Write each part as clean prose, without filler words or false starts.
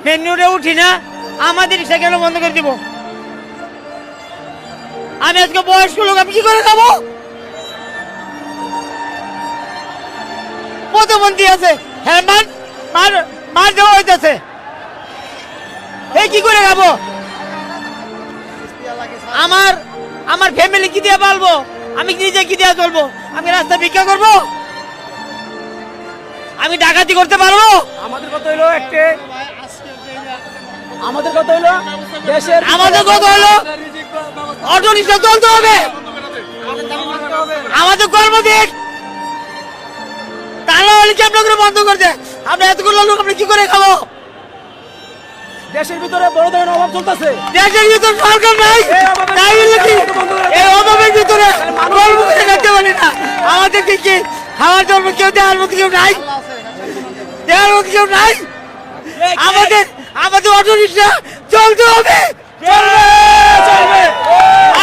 মেনুরে উঠি না, আমাদের রিক্সা কেন বন্ধ করে দিব? আমি আজকে বয়স্ক লোক, আমি কি করে খাবো? প্রতিবন্ধী আছে, হ্যাঁ মার দেওয়া হইতেছে, এই কি করে খাবো? আমার ফ্যামিলি কি দিয়ে পালবো? আমি নিজে কি দিয়ে চলবো? আমি রাস্তা ভিক্ষা করবো? আমি ডাকাতি করতে পারবো? আমাদের কথা হলো অটো রিক্সা চলতে হবে, আমাদের কর্ম দিক, তাহলে হলে কি আপনার বন্ধ করছে? আমরা এতগুলো লোক আমরা কি করে খাবো? দেশের ভিতরে বড় ধরনের অভাব চলতেছে, দেশের ভিতরে সরকার নাই, তাই বলে কি এই অভাবের ভিতরে কর্ম করে খেতে পারি না? আমাদেরকে কি খাওয়ার জন্য কেউ দেওয়ার মতো কেউ নাই? আমাদের অটো রিক্সা চলতে হবে,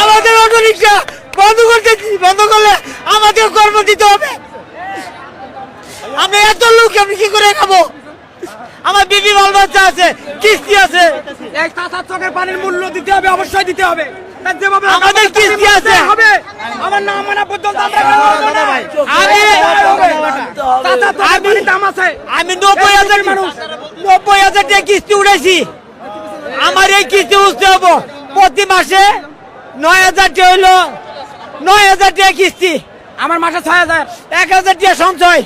আমাদের অটো রিক্সা বন্ধ করলে আমাদের কর্ম দিতে হবে। আমরা এত লোক আমি কি করে খাবো? আমার বিবি বাল বাচ্চা আছে, কিস্তি আছে, এক 7-8 চকের পানির মূল্য দিতে হবে, অবশ্যই দিতে হবে। আমাদের কিস্তি আছে, আমার নাম মানা পর্যন্ত আমি 90,000 মানুষ, 90,000 টাকা কিস্তি উঠেছি। আমার এই কিস্তি বুঝতে হবো, প্রতি মাসে 9,000 টাকা হইলো, 9,000 টাকা কিস্তি, আমার মাসে 6,000, 1,000 টাকা সঞ্চয়,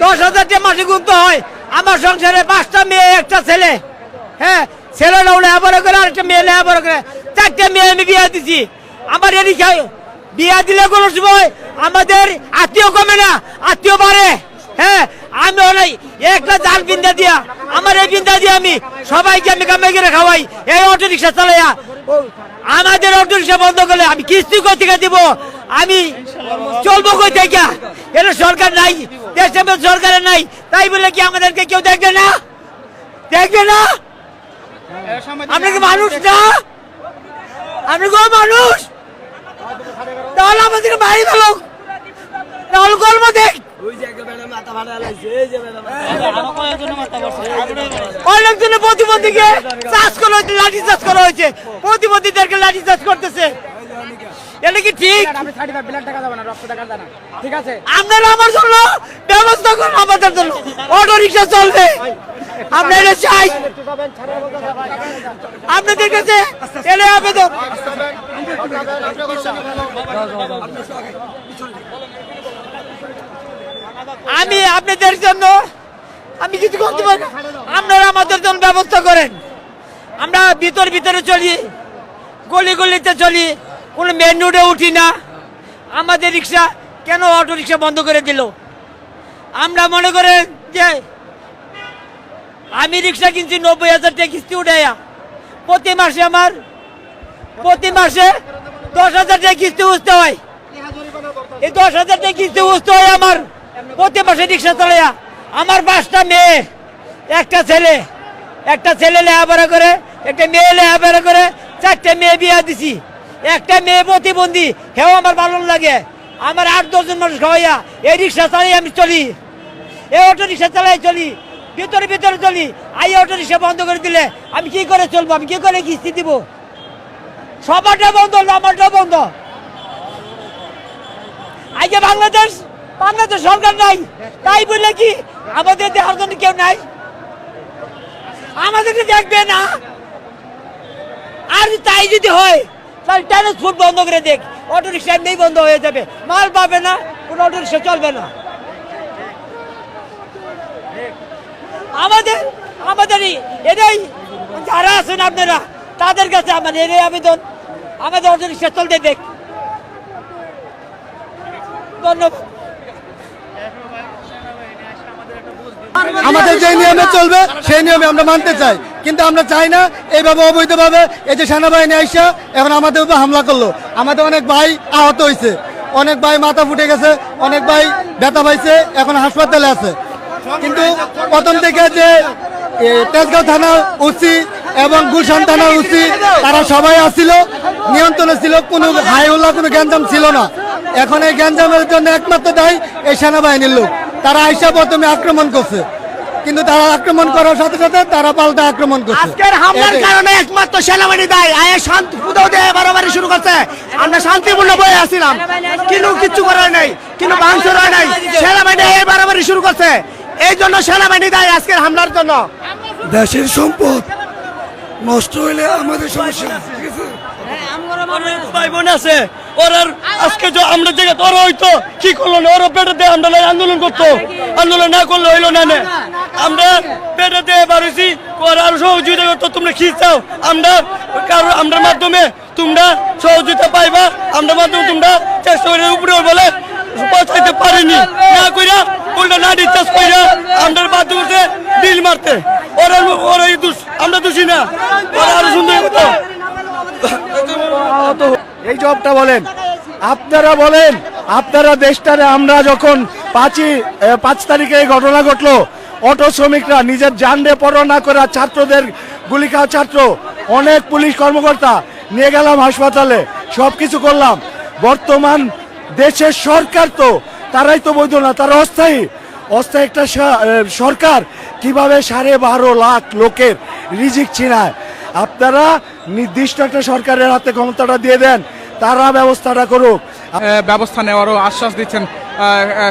10,000 টাকা মাসে গুনতে হয়। আমার সংসারে 5টা মেয়ে, একটা ছেলে, হ্যাঁ ছেলেরা লেখাপড়া করে, আর একটা মেয়ে লেখাপড়া করে, 4টা মেয়ে আমি বিয়ে দিছি। আমার এদিকে খাই বিয়া দিলে কোনো সময় আমাদের আত্মীয় কমে না, আত্মীয় বাড়ে। হ্যাঁ আমি অনেক একটা জাল বিন্দা দিয়া, আমার এই বিন্দা দিয়ে আমি সবাইকে আমি কামাই করে খাওয়াই, এই অটো রিক্সা চালাইয়া। আমাদের অটো রিক্সা বন্ধ করলে আমি কিস্তি কই থেকে দিব? আমি চলবো কই থেকে? এটা সরকার নাই, দেশের সরকারের নাই, তাই বলে কি আমাদেরকে কেউ দেখবে না? দেখবে না? আপনি কি মানুষ না? আপনি কোন মানুষ? তাহলে আমাদের বাড়ি ভালো, তাহলে কর্ম দেখ। অনেকজনের প্রতিবন্ধীকে চাষ করা হয়েছে, লাঠি চাষ করা হয়েছে, প্রতিবন্ধীদেরকে লাঠি চাষ করতেছে, এটা কি ঠিক? ঠিক আছে, আপনারা আমার জন্য ব্যবস্থা করুন, আমাদের জন্য অটো রিক্সা চলবে, আমরা এটা চাই। আপনাদের কাছে এলে আবেদন, আমি আপনাদের জন্য আমি কিছু করতে পারি না, আপনারা আমাদের জন্য ব্যবস্থা করেন। আমরা ভিতরে চলি, গলিতে চলি, কোনো মেন রোডে উঠি না। আমাদের রিক্সা কেন অটো রিক্সা বন্ধ করে দিল? আমরা মনে করেন যে আমি রিক্সা কিনছি 90,000 টাকা কিস্তি উঠাইয়া, প্রতি মাসে 10,000 টাকা কিস্তি উঠতে হয়। এই 10,000 টাকা কিস্তি উঠতে হয় আমার প্রতি মাসে রিক্সা চালাইয়া। আমার 5টা মেয়ে, একটা ছেলে লেখাপড়া করে, একটা মেয়ে লেখাপড়া করে, 4টা মেয়ে বিয়া দিছি। একটা মেয়ে প্রতিবন্ধী, হেও আমার ভালো লাগে। আমার 8-10 জন মানুষ খাওয়াইয়া এই রিক্সা চালাই আমি চলি, এই অটো রিক্সা চালাই চলি, ভিতরে চলি। এই অটো রিক্সা বন্ধ করে দিলে আমি কি করে চলবো? আমি কি করে কিস্তি দিব? সবারটা বন্ধ, আমারটা বন্ধ। আজকে বাংলাদেশ সরকার নাই, তাই বলে কি আমাদের দেখার জন্য কেউ নাই? আমাদেরকে দেখবে না। আর তাই যদি হয় তাহলে ট্রান্সপোর্ট বন্ধ করে দেখ, অটো রিক্সা এমনি বন্ধ হয়ে যাবে, মাল পাবে না, কোনো অটো রিক্সা চলবে না। আমাদের এটাই, যারা আছেন আপনারা তাদের কাছে আমার এটাই আবেদন, আমাদের অটো রিক্সা চলতে দেখ। ধন্যবাদ। আমাদের যে নিয়মে চলবে সেই নিয়মে আমরা মানতে চাই, কিন্তু আমরা চাই না এইভাবে অবৈধভাবে এই যে সেনাবাহিনী আইসা এখন আমাদের উপর হামলা করলো। আমাদের অনেক ভাই আহত হয়েছে, অনেক ভাই মাথা ফুটে গেছে, অনেক ভাই ব্যথা পাইছে, এখন হাসপাতালে আছে। কিন্তু প্রথম থেকে যে তেজগাঁও থানার ওসি এবং গুলশান থানার ওসি তারা সবাই আসছিল, নিয়ন্ত্রণে ছিল, কোনো হাইহুল্লা কোনো গ্যাঞ্জাম ছিল না। এখন এই গ্যাঞ্জামের জন্য একমাত্র দায়ী এই সেনাবাহিনীর লোক। তারা আইসা প্রথমে আক্রমণ করছে, কিন্তু তারা আক্রমণ করার সাথে সাথে তারা পাল্টা আক্রমণ করছে। আজকের হামলার এটাই। কারণে একমাত্র সেনাবাহিনী দায়। আয়ে শান্তি ফুদাও দিয়ে বাড়াবাড়ি শুরু করছে। আমরা শান্তিপূর্ণ বয়ে আসছিলাম, কিন্তু কিচ্ছু করার নাই, কিন্তু ভাঙচুর হয় নাই। সেনাবাহিনী এই বাড়াবাড়ি শুরু করছে, এই জন্য সেনাবাহিনী দায় আজকের হামলার জন্য। দেশের সম্পদ নষ্ট হইলে আমাদের সমস্যা, ঠিক আছে? ভাই বোন আছে ওরার আজকে যে আমরা জায়গা ওরা হয়তো কি করলো না, ওরা পেটে দিয়ে আমরা আন্দোলন করতো, আন্দোলন না করলে হইলো না নে। আমরা পেটে দিয়ে বাড়িছি, ওরা আরো সহযোগিতা করতো। তোমরা কি চাও? আমরা কারো আমরা মাধ্যমে তোমরা সহযোগিতা পাইবা, আমরা মাধ্যমে তোমরা চেষ্টা করে উপরে বলে পৌঁছাইতে পারিনি না কইরা উল্টা না ডিসচার্জ কইরা আমরা বাধ্য করতে ডিল মারতে। ওরা ওরা দোষ, আমরা দোষী না, ওরা আরো সুন্দর হতো। এই জবটা বলেন, আপনারা বলেন, আপনারা দেশটারে আমরা যখন 5 তারিখে এই ঘটনা ঘটলো, অটো শ্রমিকরা নিজের জান দিয়ে পরোয়া না করে ছাত্রদের গুলি খাওয়া ছাত্র, অনেক পুলিশ কর্মকর্তা নিয়ে গেলাম হাসপাতালে, সবকিছু করলাম। বর্তমান দেশের সরকার তো তারাই তো বৈধ না, তারা অস্থায়ী একটা সরকার কিভাবে 12.5 লাখ লোকের রিজিক ছিনায়। আপনারা নির্দিষ্ট একটা সরকারের হাতে ক্ষমতাটা দিয়ে দেন, তারা ব্যবস্থাটা করুক। ব্যবস্থা নেওয়ারও আশ্বাস দিচ্ছেন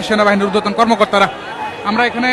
সেনাবাহিনীর ঊর্ধ্বতন কর্মকর্তারা। আমরা এখানে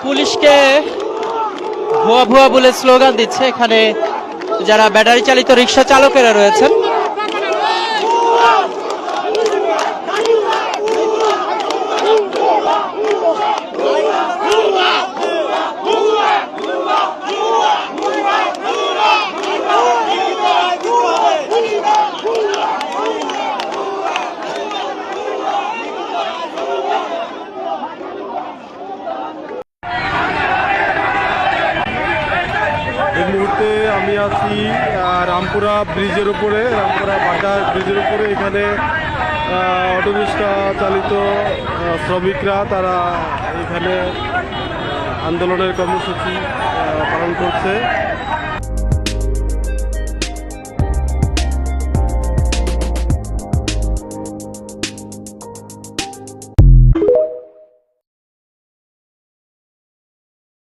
পুলিশকে ভুয়া ভুয়া বলে স্লোগান দিচ্ছে এখানে যারা ব্যাটারি চালিত রিক্সা চালকেরা রয়েছেন। এই মুহূর্তে আমি আছি রামপুরা ব্রিজের উপরে, রামপুরা বাজার ব্রিজের উপরে। এখানে অটোরিক্সা চালিত শ্রমিকরা তারা এখানে আন্দোলনের কর্মসূচি পালন করছে।